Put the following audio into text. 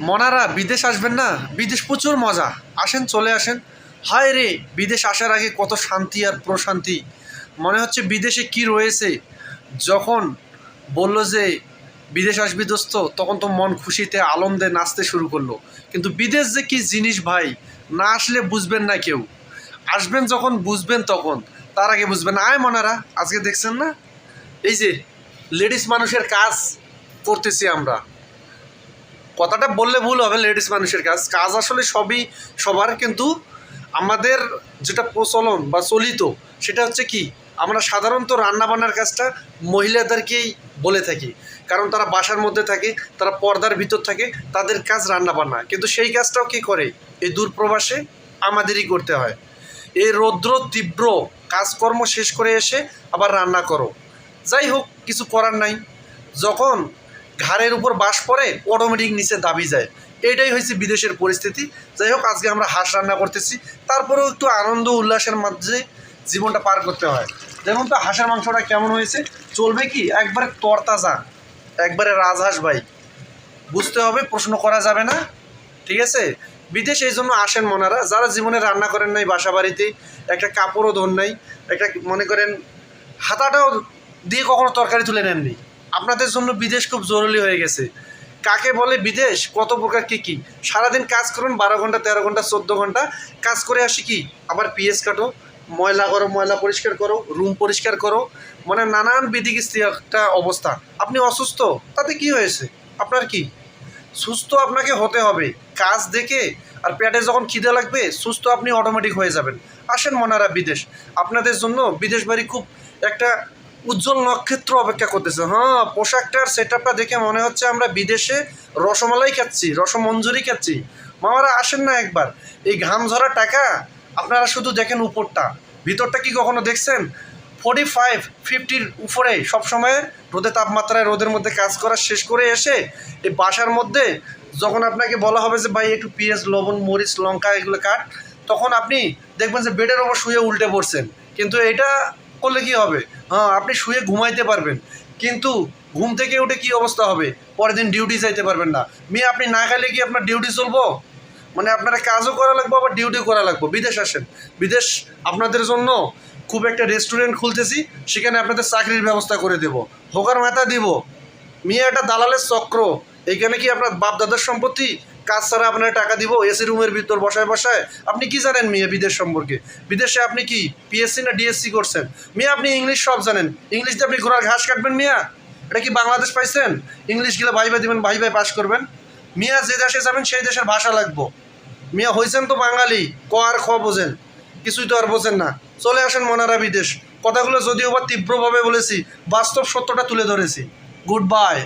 মনারা বিদেশ আসবেন না, বিদেশ প্রচুর মজা। আসেন, চলে আসেন। হায় রে, বিদেশ আসার আগে কত শান্তি আর প্রশান্তি। মনে হচ্ছে বিদেশে কি রয়েছে। যখন বলল যে বিদেশ আসবি দোস্ত, তখন তো মন খুশিতে আনন্দে নাচতে শুরু করলো। কিন্তু বিদেশ যে কি জিনিস ভাই, না আসলে বুঝবেন না কেউ। আসবেন যখন বুঝবেন তখন, তার আগে বুঝবেন না। আয় মনারা, আজকে দেখছেন না এই যে লেডিস মানুষের কাজ করতেছি আমরা। কথাটা বললে ভুল হবে, লেডিস মানুষের কাজ কাজ আসলে সবই সবার, কিন্তু আমাদের যেটা প্রচলন বা চলিত সেটা হচ্ছে কি, আমরা সাধারণত রান্নাবান্নার কাজটা মহিলাদেরকেই বলে থাকি, কারণ তারা বাসার মধ্যে থাকে, তারা পর্দার ভিতর থাকে, তাদের কাজ রান্নাবান্না। কিন্তু সেই কাজটাও কী করে, এই দূরপ্রবাসে আমাদেরই করতে হয়। এই রৌদ্র তীব্র কাজকর্ম শেষ করে এসে আবার রান্না করো। যাই হোক, কিছু করার নাই। যখন ঘাড়ের উপর বাস পড়ে, অটোমেটিক নিচে দাবি যায়। এটাই হয়েছে বিদেশের পরিস্থিতি। যাই হোক, আজকে আমরা হাঁস রান্না করতেছি, তারপরেও একটু আনন্দ উল্লাসের মাঝে জীবনটা পার করতে হয়। দেখুন তো হাঁসের মাংসটা কেমন হয়েছে। চলবে কি, একবারে তরতাজা, একবারে রাজহাঁস ভাই। বুঝতে হবে, প্রশ্ন করা যাবে না, ঠিক আছে। বিদেশ এই জন্য আসেন মনারা, যারা জীবনে রান্না করেন নাই, বাসা বাড়িতে একটা কাপড়ও ধর নাই, একটা মনে করেন হাতাটাও দিয়ে কখনো তরকারি তুলে নেননি, আপনাদের জন্য বিদেশ খুব জরুরি হয়ে গেছে। কাকে বলে বিদেশ, কত প্রকার কী কী। সারাদিন কাজ করুন, 12 ঘন্টা 13 ঘন্টা 14 ঘন্টা কাজ করে আসি, কি আবার পিএস কাটো, ময়লা করো, ময়লা পরিষ্কার করো, রুম পরিষ্কার করো, মানে নানান বিধিকিস্তি একটা অবস্থা। আপনি অসুস্থ, তাতে কি হয়েছে, আপনার কি, সুস্থ আপনাকে হতে হবে কাজ দেখে। আর পেটে যখন খিদে লাগবে, সুস্থ আপনি অটোমেটিক হয়ে যাবেন। আসেন মনারা বিদেশ, আপনাদের জন্য বিদেশ বাড়ি খুব একটা উজ্জ্বল নক্ষত্র অপেক্ষা করতেছে। হ্যাঁ, পোশাকটার সেট আপটা দেখে মনে হচ্ছে আমরা বিদেশে রসমালাই খাচ্ছি, রসমঞ্জুরি খাচ্ছি। মামারা আসেন না একবার, এই ঘাম ঝরা টাকা আপনারা শুধু দেখেন উপরটা, ভিতরটা কি কখনো দেখছেন? 45-50 উপরে সবসময় রোদে, তাপমাত্রায় রোদের মধ্যে কাজ করা শেষ করে এসে এই বাসার মধ্যে যখন আপনাকে বলা হবে যে ভাই একটু পেঁয়াজ, লবণ, মরিচ, লঙ্কা এগুলো কাট, তখন আপনি দেখবেন যে বেডের ওপর শুয়ে উল্টে পড়ছেন। কিন্তু এটা করলে কি হবে, হ্যাঁ আপনি শুয়ে ঘুমাইতে পারবেন, কিন্তু ঘুম থেকে উঠে কি অবস্থা হবে, পরের দিন ডিউটি যাইতে পারবেন না। মেয়ে আপনি না খাইলে কি আপনার ডিউটি চলবো? মানে আপনারা কাজও করা লাগবো, আবার ডিউটিও করা লাগবো। বিদেশ আসেন, বিদেশ আপনাদের জন্য খুব একটা রেস্টুরেন্ট খুলতেছি, সেখানে আপনাদের চাকরির ব্যবস্থা করে দেব, হোকার মাথা দিব। মেয়ে একটা দালালের চক্র, এইখানে কি আপনার বাপ দাদার সম্পত্তি, কাজ ছাড়া আপনার টাকা দিব এসি রুমের ভিতর বসায় বসায়। আপনি কি জানেন মেয়ে বিদেশ সম্পর্কে? বিদেশে আপনি কি পিএসসি না ডিএসসি করছেন? মেয়ে আপনি ইংলিশ সব জানেন, ইংলিশ দিয়ে আপনি ঘোড়ার ঘাস কাটবেন মিয়া? এটা কি বাংলাদেশ পাইছেন? ইংলিশ গেলে ভাই ভাই দিবেন, ভাই ভাই পাস করবেন। মিয়া যে দেশে যাবেন সেই দেশের ভাষা লাগবো। মিয়া হয়েছেন তো বাঙালি, ক আর খ বোঝেন, কিছুই তো আর বোঝেন না। চলে আসেন মনারা বিদেশ। কথাগুলো যদিও বা তীব্রভাবে বলেছি, বাস্তব সত্যটা তুলে ধরেছি। Good bye.